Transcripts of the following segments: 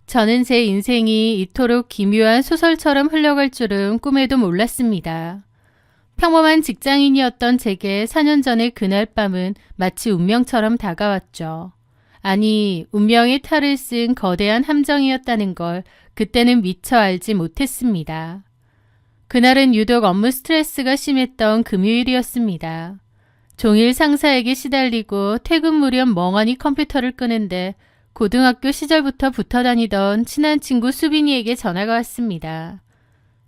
저는 제 인생이 이토록 기묘한 소설처럼 흘러갈 줄은 꿈에도 몰랐습니다. 평범한 직장인이었던 제게 4년 전의 그날 밤은 마치 운명처럼 다가왔죠. 아니, 운명의 탈을 쓴 거대한 함정이었다는 걸 그때는 미처 알지 못했습니다. 그날은 유독 업무 스트레스가 심했던 금요일이었습니다. 종일 상사에게 시달리고 퇴근 무렵 멍하니 컴퓨터를 끄는데 고등학교 시절부터 붙어 다니던 친한 친구 수빈이에게 전화가 왔습니다.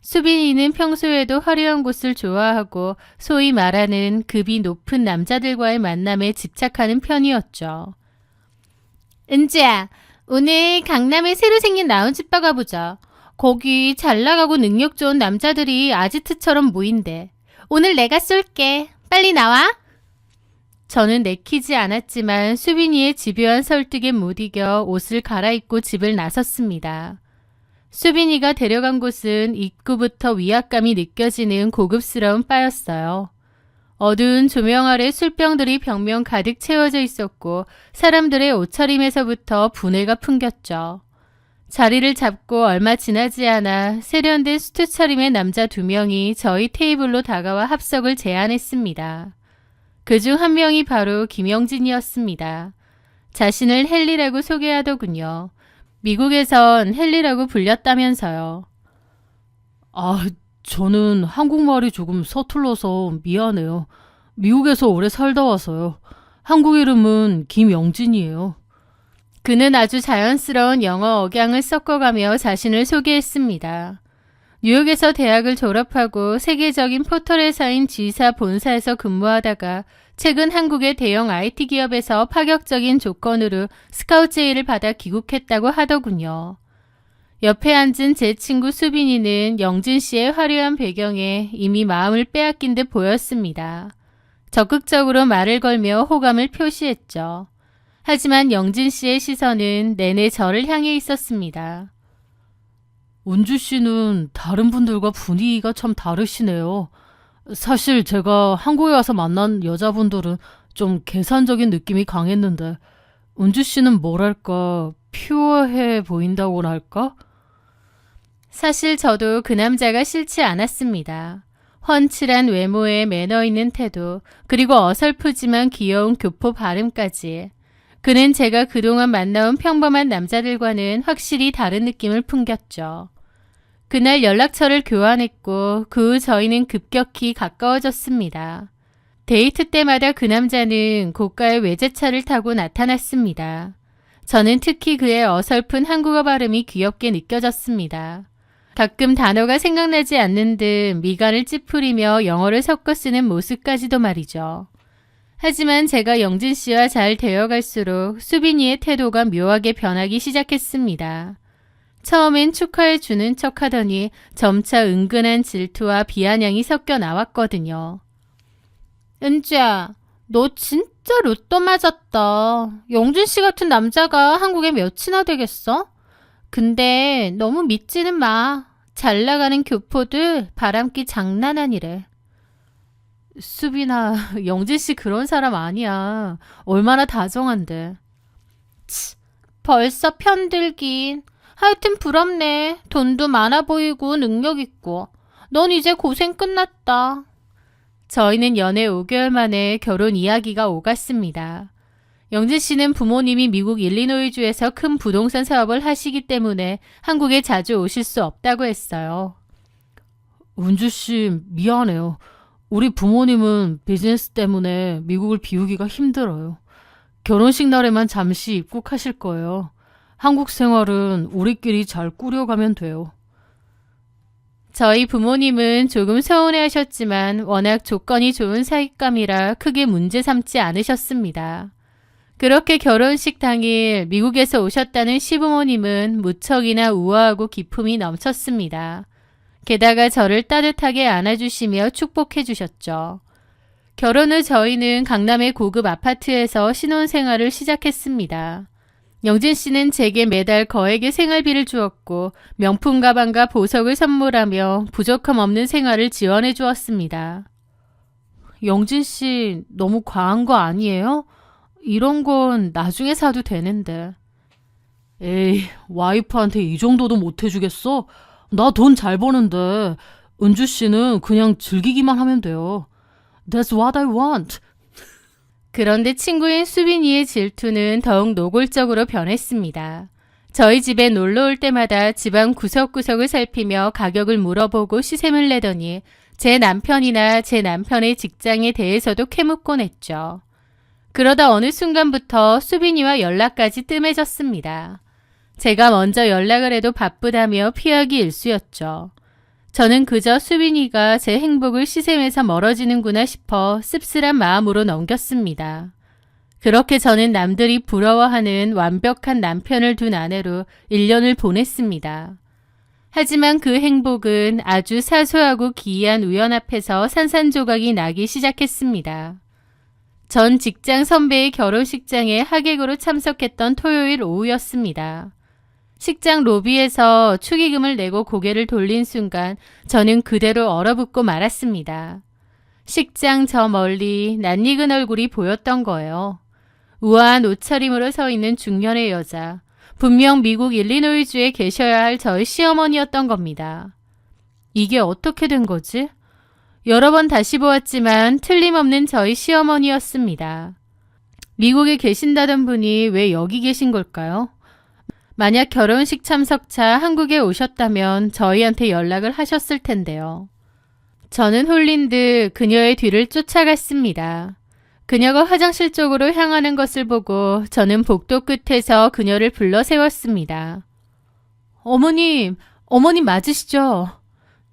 수빈이는 평소에도 화려한 곳을 좋아하고 소위 말하는 급이 높은 남자들과의 만남에 집착하는 편이었죠. 은지야, 오늘 강남에 새로 생긴 라운지바 가보자. 거기 잘 나가고 능력 좋은 남자들이 아지트처럼 모인대. 오늘 내가 쏠게. 빨리 나와. 저는 내키지 않았지만 수빈이의 집요한 설득에 못 이겨 옷을 갈아입고 집을 나섰습니다. 수빈이가 데려간 곳은 입구부터 위압감이 느껴지는 고급스러운 바였어요. 어두운 조명 아래 술병들이 벽면 가득 채워져 있었고 사람들의 옷차림에서부터 분해가 풍겼죠. 자리를 잡고 얼마 지나지 않아 세련된 수트 차림의 남자 2명이 저희 테이블로 다가와 합석을 제안했습니다. 그중 한 명이 바로 김영진이었습니다. 자신을 헨리라고 소개하더군요. 미국에선 헨리라고 불렸다면서요. 저는 한국말이 조금 서툴러서 미안해요. 미국에서 오래 살다 와서요. 한국 이름은 김영진이에요. 그는 아주 자연스러운 영어 억양을 섞어가며 자신을 소개했습니다. 뉴욕에서 대학을 졸업하고 세계적인 포털회사인 G사 본사에서 근무하다가 최근 한국의 대형 IT 기업에서 파격적인 조건으로 스카우트 제의를 받아 귀국했다고 하더군요. 옆에 앉은 제 친구 수빈이는 영진 씨의 화려한 배경에 이미 마음을 빼앗긴 듯 보였습니다. 적극적으로 말을 걸며 호감을 표시했죠. 하지만 영진 씨의 시선은 내내 저를 향해 있었습니다. 은주 씨는 다른 분들과 분위기가 참 다르시네요. 사실 제가 한국에 와서 만난 여자분들은 좀 계산적인 느낌이 강했는데 은주 씨는 뭐랄까 퓨어해 보인다고나 할까? 사실 저도 그 남자가 싫지 않았습니다. 훤칠한 외모에 매너 있는 태도, 그리고 어설프지만 귀여운 교포 발음까지. 그는 제가 그동안 만나온 평범한 남자들과는 확실히 다른 느낌을 풍겼죠. 그날 연락처를 교환했고 그 후 저희는 급격히 가까워졌습니다. 데이트 때마다 그 남자는 고가의 외제차를 타고 나타났습니다. 저는 특히 그의 어설픈 한국어 발음이 귀엽게 느껴졌습니다. 가끔 단어가 생각나지 않는 듯 미간을 찌푸리며 영어를 섞어 쓰는 모습까지도 말이죠. 하지만 제가 영진 씨와 잘 되어갈수록 수빈이의 태도가 묘하게 변하기 시작했습니다. 처음엔 축하해 주는 척 하더니 점차 은근한 질투와 비아냥이 섞여 나왔거든요. 은주야, 너 진짜 로또 맞았다. 영준 씨 같은 남자가 한국에 몇이나 되겠어? 근데 너무 믿지는 마. 잘 나가는 교포들 바람기 장난 아니래. 수빈아, 영진 씨 그런 사람 아니야. 얼마나 다정한데. 벌써 편들긴. 하여튼 부럽네. 돈도 많아 보이고 능력 있고. 넌 이제 고생 끝났다. 저희는 연애 5개월 만에 결혼 이야기가 오갔습니다. 영진 씨는 부모님이 미국 일리노이주에서 큰 부동산 사업을 하시기 때문에 한국에 자주 오실 수 없다고 했어요. 은주 씨 미안해요. 우리 부모님은 비즈니스 때문에 미국을 비우기가 힘들어요. 결혼식 날에만 잠시 입국하실 거예요. 한국 생활은 우리끼리 잘 꾸려가면 돼요. 저희 부모님은 조금 서운해하셨지만 워낙 조건이 좋은 사윗감이라 크게 문제 삼지 않으셨습니다. 그렇게 결혼식 당일 미국에서 오셨다는 시부모님은 무척이나 우아하고 기품이 넘쳤습니다. 게다가 저를 따뜻하게 안아주시며 축복해 주셨죠. 결혼 후 저희는 강남의 고급 아파트에서 신혼생활을 시작했습니다. 영진 씨는 제게 매달 거액의 생활비를 주었고 명품 가방과 보석을 선물하며 부족함 없는 생활을 지원해 주었습니다. 영진 씨 너무 과한 거 아니에요? 이런 건 나중에 사도 되는데. 에이, 와이프한테 이 정도도 못 해주겠어? 나 돈 잘 버는데 은주 씨는 그냥 즐기기만 하면 돼요. That's what I want. 그런데 친구인 수빈이의 질투는 더욱 노골적으로 변했습니다. 저희 집에 놀러 올 때마다 집안 구석구석을 살피며 가격을 물어보고 시샘을 내더니 제 남편이나 제 남편의 직장에 대해서도 캐묻곤 했죠. 그러다 어느 순간부터 수빈이와 연락까지 뜸해졌습니다. 제가 먼저 연락을 해도 바쁘다며 피하기 일쑤였죠. 저는 그저 수빈이가 제 행복을 시샘에서 멀어지는구나 싶어 씁쓸한 마음으로 넘겼습니다. 그렇게 저는 남들이 부러워하는 완벽한 남편을 둔 아내로 1년을 보냈습니다. 하지만 그 행복은 아주 사소하고 기이한 우연 앞에서 산산조각이 나기 시작했습니다. 전 직장 선배의 결혼식장에 하객으로 참석했던 토요일 오후였습니다. 식장 로비에서 축의금을 내고 고개를 돌린 순간 저는 그대로 얼어붙고 말았습니다. 식장 저 멀리 낯익은 얼굴이 보였던 거예요. 우아한 옷차림으로 서 있는 중년의 여자. 분명 미국 일리노이주에 계셔야 할 저의 시어머니였던 겁니다. 이게 어떻게 된 거지? 여러 번 다시 보았지만 틀림없는 저희 시어머니였습니다. 미국에 계신다던 분이 왜 여기 계신 걸까요? 만약 결혼식 참석차 한국에 오셨다면 저희한테 연락을 하셨을 텐데요. 저는 홀린 듯 그녀의 뒤를 쫓아갔습니다. 그녀가 화장실 쪽으로 향하는 것을 보고 저는 복도 끝에서 그녀를 불러 세웠습니다. 어머님 맞으시죠?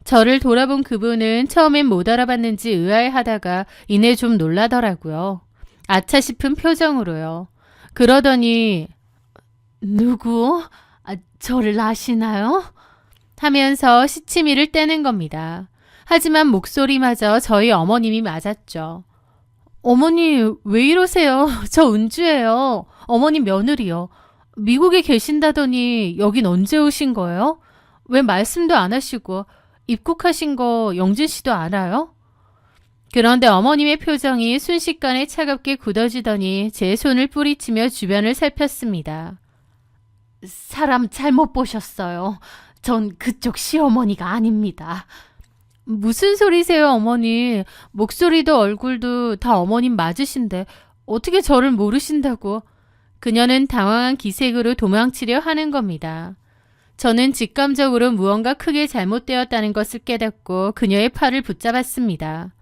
저를 돌아본 그분은 처음엔 못 알아봤는지 의아해하다가 이내 좀 놀라더라고요. 아차 싶은 표정으로요. 그러더니 누구? 저를 아시나요? 하면서 시치미를 떼는 겁니다. 하지만 목소리마저 저희 어머님이 맞았죠. 어머니 왜 이러세요? 저 은주예요. 어머니 며느리요. 미국에 계신다더니 여긴 언제 오신 거예요? 왜 말씀도 안 하시고 입국하신 거 영진 씨도 알아요? 그런데 어머님의 표정이 순식간에 차갑게 굳어지더니 제 손을 뿌리치며 주변을 살폈습니다. 사람 잘못 보셨어요. 전 그쪽 시어머니가 아닙니다. 무슨 소리세요, 어머니? 목소리도 얼굴도 다 어머님 맞으신데 어떻게 저를 모르신다고? 그녀는 당황한 기색으로 도망치려 하는 겁니다. 저는 직감적으로 무언가 크게 잘못되었다는 것을 깨닫고 그녀의 팔을 붙잡았습니다.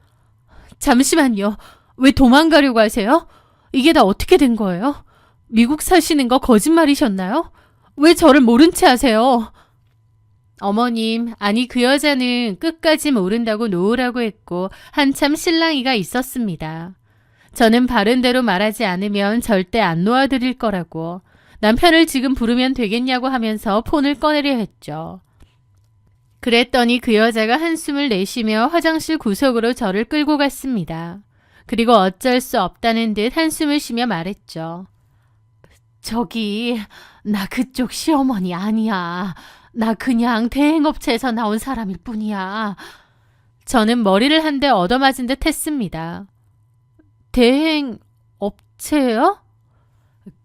잠시만요. 왜 도망가려고 하세요? 이게 다 어떻게 된 거예요? 미국 사시는 거 거짓말이셨나요? 왜 저를 모른 채 하세요? 어머님, 아니 그 여자는 끝까지 모른다고 놓으라고 했고 한참 실랑이가 있었습니다. 저는 바른 대로 말하지 않으면 절대 안 놓아드릴 거라고 남편을 지금 부르면 되겠냐고 하면서 폰을 꺼내려 했죠. 그랬더니 그 여자가 한숨을 내쉬며 화장실 구석으로 저를 끌고 갔습니다. 그리고 어쩔 수 없다는 듯 한숨을 쉬며 말했죠. 저기, 나 그쪽 시어머니 아니야. 나 그냥 대행업체에서 나온 사람일 뿐이야. 저는 머리를 한 대 얻어맞은 듯 했습니다. 대행업체요?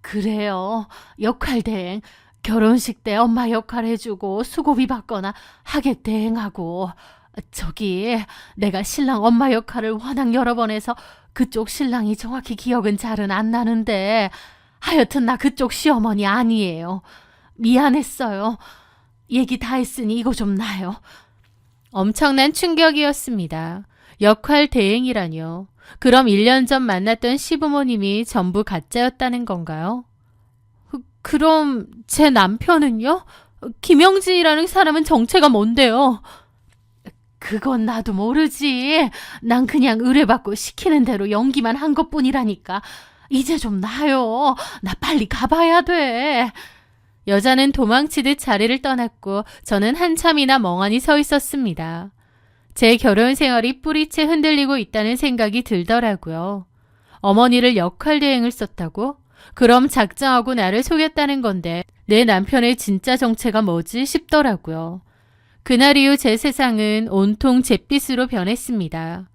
그래요. 역할 대행. 결혼식 때 엄마 역할 해주고 수고비 받거나 하객 대행하고. 저기 내가 신랑 엄마 역할을 워낙 여러 번 해서 그쪽 신랑이 정확히 기억은 잘은 안 나는데 하여튼 나 그쪽 시어머니 아니에요. 미안했어요. 얘기 다 했으니 이거 좀 놔요. 엄청난 충격이었습니다. 역할 대행이라뇨. 그럼 1년 전 만났던 시부모님이 전부 가짜였다는 건가요? 그럼 제 남편은요? 김영진이라는 사람은 정체가 뭔데요? 그건 나도 모르지. 난 그냥 의뢰받고 시키는 대로 연기만 한 것뿐이라니까. 이제 좀 놔요. 나 빨리 가봐야 돼. 여자는 도망치듯 자리를 떠났고 저는 한참이나 멍하니 서 있었습니다. 제 결혼 생활이 뿌리채 흔들리고 있다는 생각이 들더라고요. 어머니를 역할 대행을 썼다고? 그럼 작정하고 나를 속였다는 건데 내 남편의 진짜 정체가 뭐지 싶더라고요. 그날 이후 제 세상은 온통 잿빛으로 변했습니다.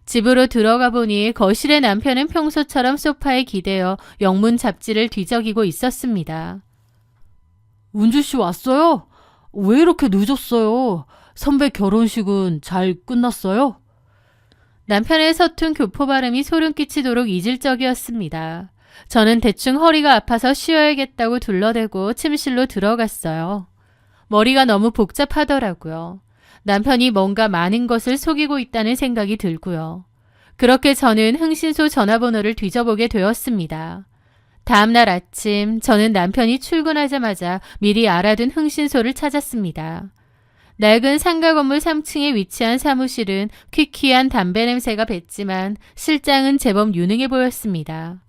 집으로 들어가 보니 거실의 남편은 평소처럼 소파에 기대어 영문 잡지를 뒤적이고 있었습니다. 은주 씨 왔어요? 왜 이렇게 늦었어요? 선배 결혼식은 잘 끝났어요? 남편의 서툰 교포 발음이 소름 끼치도록 이질적이었습니다. 저는 대충 허리가 아파서 쉬어야겠다고 둘러대고 침실로 들어갔어요. 머리가 너무 복잡하더라고요. 남편이 뭔가 많은 것을 속이고 있다는 생각이 들고요. 그렇게 저는 흥신소 전화번호를 뒤져보게 되었습니다. 다음날 아침 저는 남편이 출근하자마자 미리 알아둔 흥신소를 찾았습니다. 낡은 상가 건물 3층에 위치한 사무실은 퀴퀴한 담배 냄새가 뱄지만 실장은 제법 유능해 보였습니다.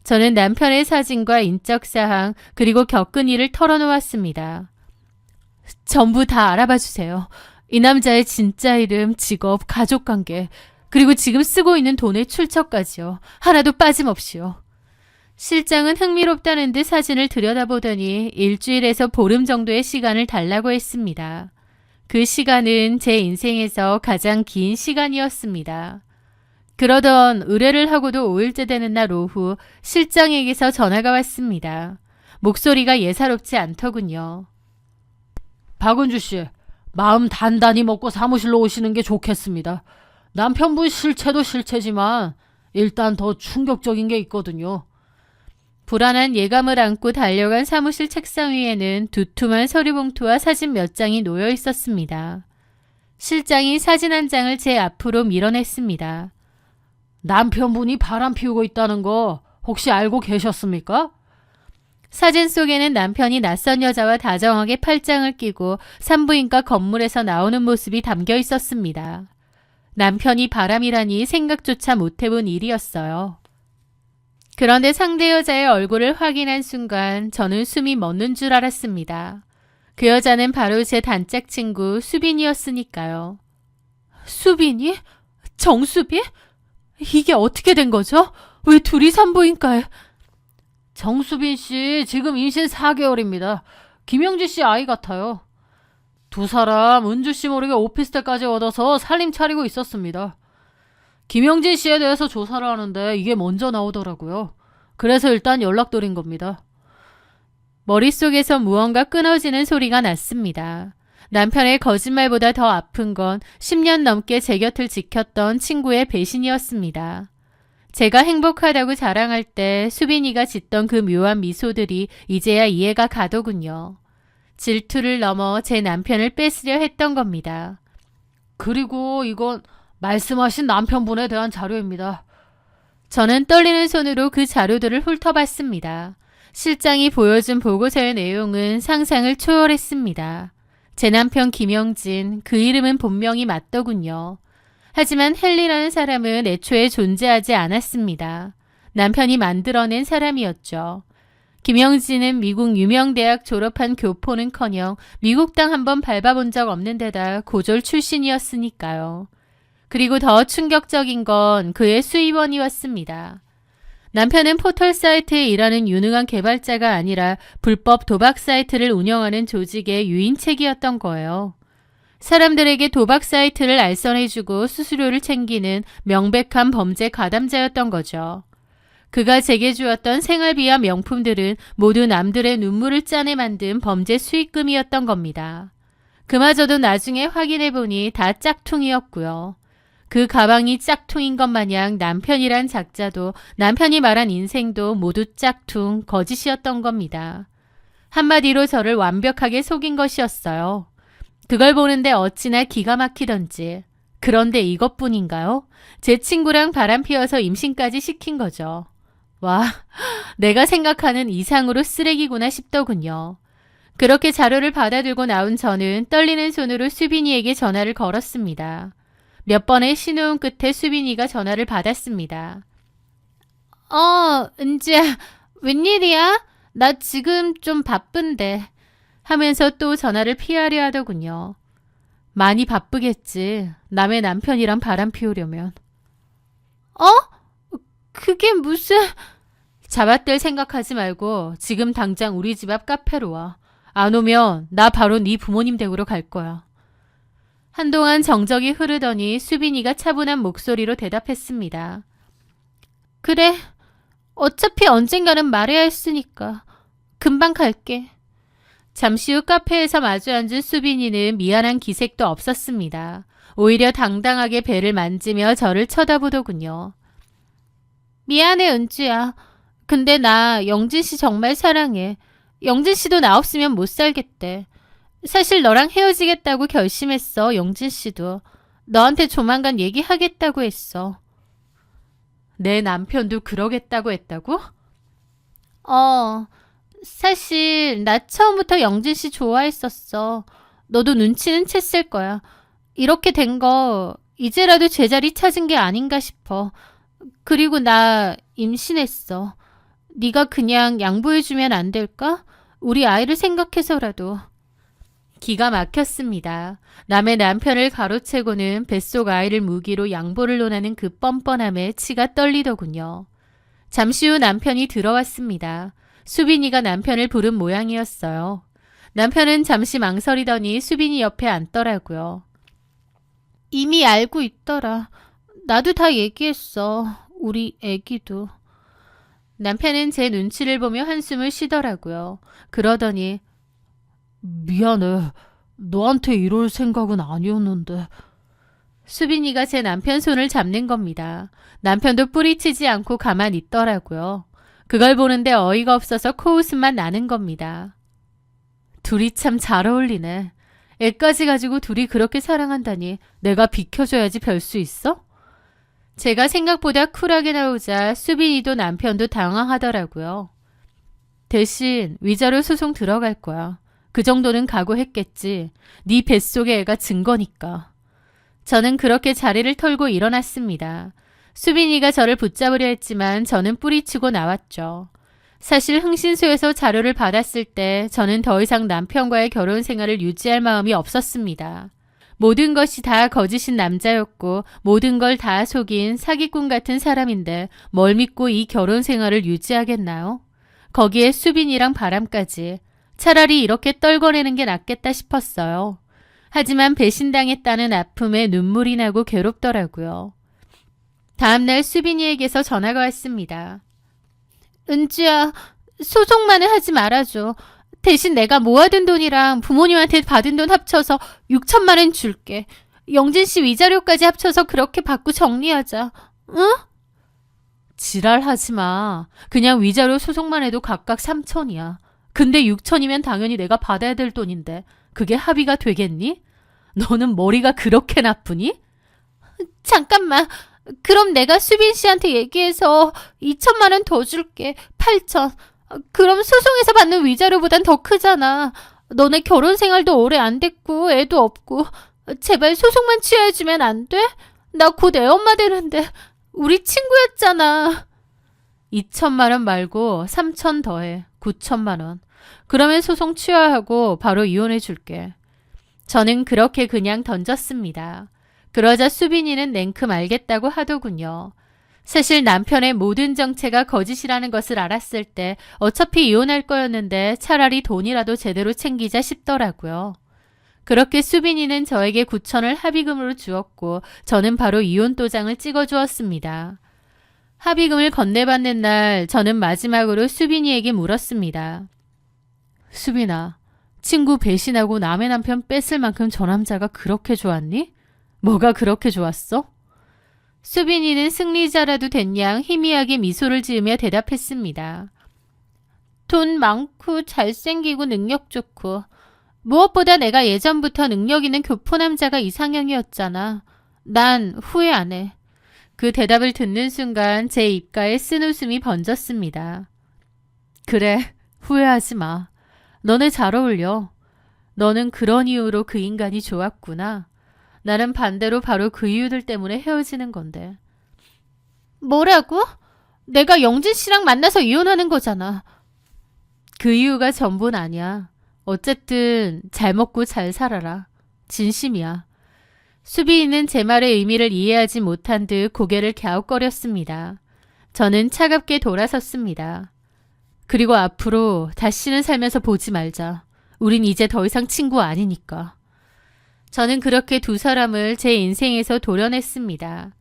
저는 남편의 사진과 인적사항 그리고 겪은 일을 털어놓았습니다. 전부 다 알아봐 주세요. 이 남자의 진짜 이름, 직업, 가족관계, 그리고 지금 쓰고 있는 돈의 출처까지요. 하나도 빠짐없이요. 실장은 흥미롭다는 듯 사진을 들여다보더니 일주일에서 보름 정도의 시간을 달라고 했습니다. 그 시간은 제 인생에서 가장 긴 시간이었습니다. 그러던 의뢰를 하고도 5일째 되는 날 오후 실장에게서 전화가 왔습니다. 목소리가 예사롭지 않더군요. 박은주 씨, 마음 단단히 먹고 사무실로 오시는 게 좋겠습니다. 남편분 실체도 실체지만 일단 더 충격적인 게 있거든요. 불안한 예감을 안고 달려간 사무실 책상 위에는 두툼한 서류봉투와 사진 몇 장이 놓여 있었습니다. 실장이 사진 한 장을 제 앞으로 밀어냈습니다. 남편분이 바람 피우고 있다는 거 혹시 알고 계셨습니까? 사진 속에는 남편이 낯선 여자와 다정하게 팔짱을 끼고 산부인과 건물에서 나오는 모습이 담겨 있었습니다. 남편이 바람이라니 생각조차 못해본 일이었어요. 그런데 상대 여자의 얼굴을 확인한 순간 저는 숨이 멎는 줄 알았습니다. 그 여자는 바로 제 단짝 친구 수빈이었으니까요. 수빈이? 정수빈? 이게 어떻게 된 거죠? 왜 둘이 산부인과에? 정수빈 씨 지금 임신 4개월입니다. 김영지 씨 아이 같아요. 두 사람 은주 씨 모르게 오피스텔까지 얻어서 살림 차리고 있었습니다. 김영진 씨에 대해서 조사를 하는데 이게 먼저 나오더라고요. 그래서 일단 연락드린 겁니다. 머릿속에서 무언가 끊어지는 소리가 났습니다. 남편의 거짓말보다 더 아픈 건 10년 넘게 제 곁을 지켰던 친구의 배신이었습니다. 제가 행복하다고 자랑할 때 수빈이가 짓던 그 묘한 미소들이 이제야 이해가 가더군요. 질투를 넘어 제 남편을 뺏으려 했던 겁니다. 그리고 이건 말씀하신 남편분에 대한 자료입니다. 저는 떨리는 손으로 그 자료들을 훑어봤습니다. 실장이 보여준 보고서의 내용은 상상을 초월했습니다. 제 남편 김영진, 그 이름은 본명이 맞더군요. 하지만 헨리라는 사람은 애초에 존재하지 않았습니다. 남편이 만들어낸 사람이었죠. 김영진은 미국 유명 대학 졸업한 교포는커녕 미국 땅 한번 밟아본 적 없는 데다 고졸 출신이었으니까요. 그리고 더 충격적인 건 그의 수입원이었습니다. 남편은 포털 사이트에 일하는 유능한 개발자가 아니라 불법 도박 사이트를 운영하는 조직의 유인책이었던 거예요. 사람들에게 도박 사이트를 알선해주고 수수료를 챙기는 명백한 범죄 가담자였던 거죠. 그가 제게 주었던 생활비와 명품들은 모두 남들의 눈물을 짜내 만든 범죄 수익금이었던 겁니다. 그마저도 나중에 확인해보니 다 짝퉁이었고요. 그 가방이 짝퉁인 것 마냥 남편이란 작자도 남편이 말한 인생도 모두 짝퉁, 거짓이었던 겁니다. 한마디로 저를 완벽하게 속인 것이었어요. 그걸 보는데 어찌나 기가 막히던지. 그런데 이것뿐인가요? 제 친구랑 바람 피워서 임신까지 시킨 거죠. 와, 내가 생각하는 이상으로 쓰레기구나 싶더군요. 그렇게 자료를 받아들고 나온 저는 떨리는 손으로 수빈이에게 전화를 걸었습니다. 몇 번의 신호음 끝에 수빈이가 전화를 받았습니다. 은지야, 웬일이야? 나 지금 좀 바쁜데. 하면서 또 전화를 피하려 하더군요. 많이 바쁘겠지. 남의 남편이랑 바람 피우려면. 그게 무슨... 잡아댈 생각하지 말고 지금 당장 우리 집 앞 카페로 와. 안 오면 나 바로 네 부모님 댁으로 갈 거야. 한동안 정적이 흐르더니 수빈이가 차분한 목소리로 대답했습니다. 그래, 어차피 언젠가는 말해야 했으니까 금방 갈게. 잠시 후 카페에서 마주 앉은 수빈이는 미안한 기색도 없었습니다. 오히려 당당하게 배를 만지며 저를 쳐다보더군요. 미안해, 은주야. 근데 나 영진 씨 정말 사랑해. 영진 씨도 나 없으면 못 살겠대. 사실 너랑 헤어지겠다고 결심했어, 영진 씨도. 너한테 조만간 얘기하겠다고 했어. 내 남편도 그러겠다고 했다고? 사실 나 처음부터 영진 씨 좋아했었어. 너도 눈치는 챘을 거야. 이렇게 된 거 이제라도 제자리 찾은 게 아닌가 싶어. 그리고 나 임신했어. 네가 그냥 양보해주면 안 될까? 우리 아이를 생각해서라도. 기가 막혔습니다. 남의 남편을 가로채고는 뱃속 아이를 무기로 양보를 논하는 그 뻔뻔함에 치가 떨리더군요. 잠시 후 남편이 들어왔습니다. 수빈이가 남편을 부른 모양이었어요. 남편은 잠시 망설이더니 수빈이 옆에 앉더라고요. 이미 알고 있더라. 나도 다 얘기했어. 우리 애기도. 남편은 제 눈치를 보며 한숨을 쉬더라고요. 그러더니 미안해. 너한테 이럴 생각은 아니었는데. 수빈이가 제 남편 손을 잡는 겁니다. 남편도 뿌리치지 않고 가만히 있더라고요. 그걸 보는데 어이가 없어서 코웃음만 나는 겁니다. 둘이 참 잘 어울리네. 애까지 가지고 둘이 그렇게 사랑한다니 내가 비켜줘야지 별 수 있어? 제가 생각보다 쿨하게 나오자 수빈이도 남편도 당황하더라고요. 대신 위자료 소송 들어갈 거야. 그 정도는 각오했겠지. 네 뱃속의 애가 증거니까. 저는 그렇게 자리를 털고 일어났습니다. 수빈이가 저를 붙잡으려 했지만 저는 뿌리치고 나왔죠. 사실 흥신소에서 자료를 받았을 때 저는 더 이상 남편과의 결혼 생활을 유지할 마음이 없었습니다. 모든 것이 다 거짓인 남자였고 모든 걸 다 속인 사기꾼 같은 사람인데 뭘 믿고 이 결혼 생활을 유지하겠나요? 거기에 수빈이랑 바람까지. 차라리 이렇게 떨궈내는 게 낫겠다 싶었어요. 하지만 배신당했다는 아픔에 눈물이 나고 괴롭더라고요. 다음날 수빈이에게서 전화가 왔습니다. 은주야, 소송만은 하지 말아줘. 대신 내가 모아둔 돈이랑 부모님한테 받은 돈 합쳐서 6천만 원 줄게. 영진 씨 위자료까지 합쳐서 그렇게 받고 정리하자. 응? 지랄하지 마. 그냥 위자료 소송만 해도 각각 3천이야. 근데 6천이면 당연히 내가 받아야 될 돈인데 그게 합의가 되겠니? 너는 머리가 그렇게 나쁘니? 잠깐만. 그럼 내가 수빈 씨한테 얘기해서 2천만 원 더 줄게. 8천. 그럼 소송에서 받는 위자료보단 더 크잖아. 너네 결혼 생활도 오래 안 됐고 애도 없고. 제발 소송만 취하해주면 안 돼? 나 곧 애엄마 되는데. 우리 친구였잖아. 2천만 원 말고 3천 더해. 9천만 원. 그러면 소송 취하하고 바로 이혼해 줄게. 저는 그렇게 그냥 던졌습니다. 그러자 수빈이는 냉큼 알겠다고 하더군요. 사실 남편의 모든 정체가 거짓이라는 것을 알았을 때 어차피 이혼할 거였는데 차라리 돈이라도 제대로 챙기자 싶더라고요. 그렇게 수빈이는 저에게 9천을 합의금으로 주었고 저는 바로 이혼 도장을 찍어주었습니다. 합의금을 건네받는 날 저는 마지막으로 수빈이에게 물었습니다. 수빈아, 친구 배신하고 남의 남편 뺏을 만큼 저 남자가 그렇게 좋았니? 뭐가 그렇게 좋았어? 수빈이는 승리자라도 된 양 희미하게 미소를 지으며 대답했습니다. 돈 많고 잘생기고 능력 좋고 무엇보다 내가 예전부터 능력 있는 교포 남자가 이상형이었잖아. 난 후회 안 해. 그 대답을 듣는 순간 제 입가에 쓴웃음이 번졌습니다. 그래, 후회하지 마. 너네 잘 어울려. 너는 그런 이유로 그 인간이 좋았구나. 나는 반대로 바로 그 이유들 때문에 헤어지는 건데. 뭐라고? 내가 영진 씨랑 만나서 이혼하는 거잖아. 그 이유가 전부는 아니야. 어쨌든 잘 먹고 잘 살아라. 진심이야. 수빈이는 제 말의 의미를 이해하지 못한 듯 고개를 갸웃거렸습니다. 저는 차갑게 돌아섰습니다. 그리고 앞으로 다시는 살면서 보지 말자. 우린 이제 더 이상 친구 아니니까. 저는 그렇게 두 사람을 제 인생에서 도려냈습니다.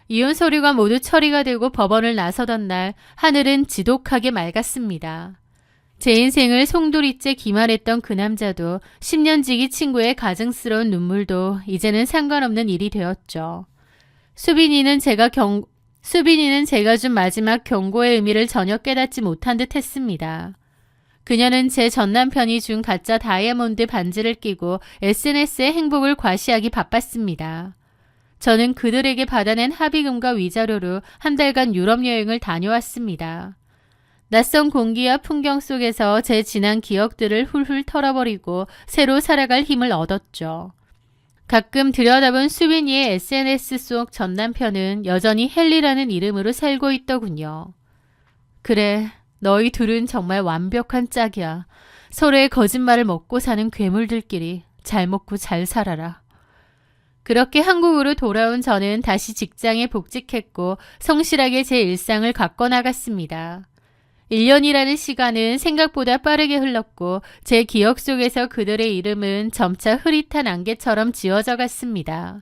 이혼 서류가 모두 처리가 되고 법원을 나서던 날 하늘은 지독하게 맑았습니다. 제 인생을 송두리째 기만했던 그 남자도 10년 지기 친구의 가증스러운 눈물도 이제는 상관없는 일이 되었죠. 수빈이는 제가 준 마지막 경고의 의미를 전혀 깨닫지 못한 듯 했습니다. 그녀는 제 전남편이 준 가짜 다이아몬드 반지를 끼고 SNS에 행복을 과시하기 바빴습니다. 저는 그들에게 받아낸 합의금과 위자료로 한 달간 유럽 여행을 다녀왔습니다. 낯선 공기와 풍경 속에서 제 지난 기억들을 훌훌 털어버리고 새로 살아갈 힘을 얻었죠. 가끔 들여다본 수빈이의 SNS 속 전남편은 여전히 헨리라는 이름으로 살고 있더군요. 그래, 너희 둘은 정말 완벽한 짝이야. 서로의 거짓말을 먹고 사는 괴물들끼리 잘 먹고 잘 살아라. 그렇게 한국으로 돌아온 저는 다시 직장에 복직했고 성실하게 제 일상을 가꿔 나갔습니다. 1년이라는 시간은 생각보다 빠르게 흘렀고 제 기억 속에서 그들의 이름은 점차 흐릿한 안개처럼 지워져 갔습니다.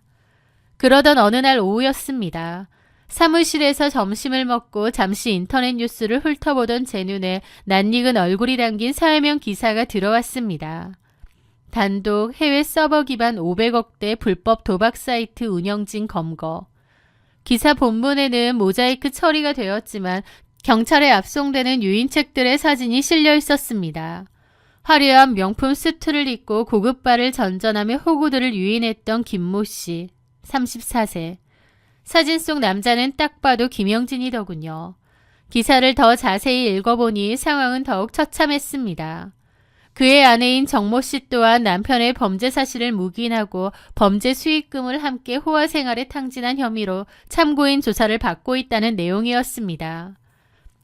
그러던 어느 날 오후였습니다. 사무실에서 점심을 먹고 잠시 인터넷 뉴스를 훑어보던 제 눈에 낯익은 얼굴이 담긴 사회명 기사가 들어왔습니다. 단독 해외 서버 기반 500억대 불법 도박 사이트 운영진 검거. 기사 본문에는 모자이크 처리가 되었지만 경찰에 압송되는 유인책들의 사진이 실려 있었습니다. 화려한 명품 수트를 입고 고급바를 전전하며 호구들을 유인했던 김모 씨, 34세. 사진 속 남자는 딱 봐도 김영진이더군요. 기사를 더 자세히 읽어보니 상황은 더욱 처참했습니다. 그의 아내인 정모 씨 또한 남편의 범죄 사실을 묵인하고 범죄 수익금을 함께 호화 생활에 탕진한 혐의로 참고인 조사를 받고 있다는 내용이었습니다.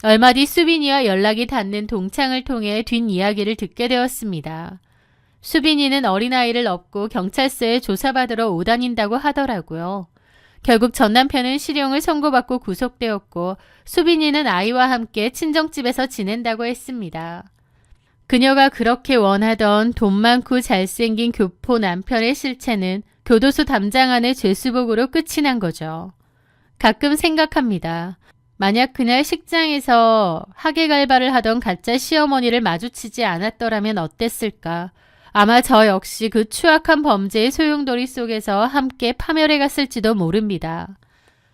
얼마 뒤 수빈이와 연락이 닿는 동창을 통해 뒷이야기를 듣게 되었습니다. 수빈이는 어린아이를 업고 경찰서에 조사받으러 오다닌다고 하더라고요. 결국 전 남편은 실형을 선고받고 구속되었고 수빈이는 아이와 함께 친정집에서 지낸다고 했습니다. 그녀가 그렇게 원하던 돈 많고 잘생긴 교포 남편의 실체는 교도소 담장 안의 죄수복으로 끝이 난 거죠. 가끔 생각합니다. 만약 그날 식장에서 하객알바를 하던 가짜 시어머니를 마주치지 않았더라면 어땠을까? 아마 저 역시 그 추악한 범죄의 소용돌이 속에서 함께 파멸해 갔을지도 모릅니다.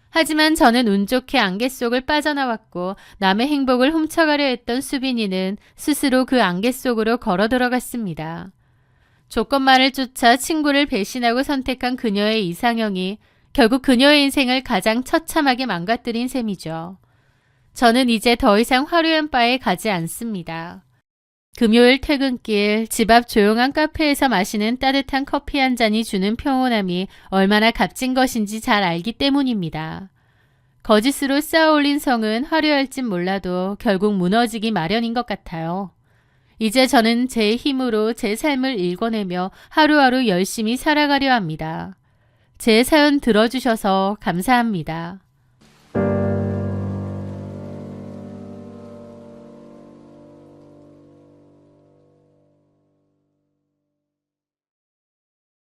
하지만 저는 운 좋게 안개 속을 빠져나왔고 남의 행복을 훔쳐가려 했던 수빈이는 스스로 그 안개 속으로 걸어 들어갔습니다. 조건만을 쫓아 친구를 배신하고 선택한 그녀의 이상형이 결국 그녀의 인생을 가장 처참하게 망가뜨린 셈이죠. 저는 이제 더 이상 화려한 바에 가지 않습니다. 금요일 퇴근길 집 앞 조용한 카페에서 마시는 따뜻한 커피 한 잔이 주는 평온함이 얼마나 값진 것인지 잘 알기 때문입니다. 거짓으로 쌓아올린 성은 화려할진 몰라도 결국 무너지기 마련인 것 같아요. 이제 저는 제 힘으로 제 삶을 읽어내며 하루하루 열심히 살아가려 합니다. 제 사연 들어주셔서 감사합니다.